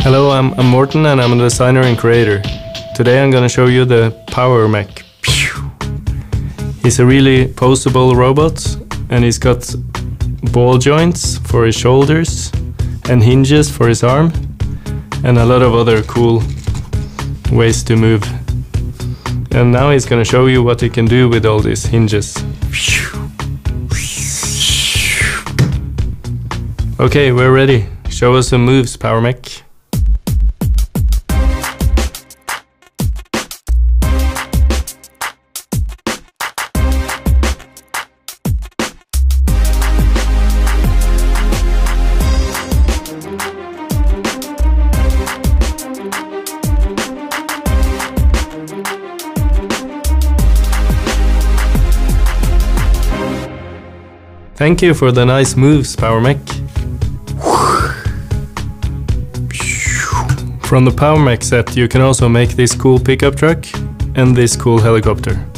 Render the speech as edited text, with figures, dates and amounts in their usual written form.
Hello, I'm Morten and I'm a designer and creator. Today I'm gonna show you the Power Mech. He's a really poseable robot and he's got ball joints for his shoulders and hinges for his arm and a lot of other cool ways to move. And now he's gonna show you what he can do with all these hinges. Okay, we're ready. Show us some moves, Power Mech. Thank you for the nice moves, Power Mech. From the Power Mech set you can also make this cool pickup truck and this cool helicopter.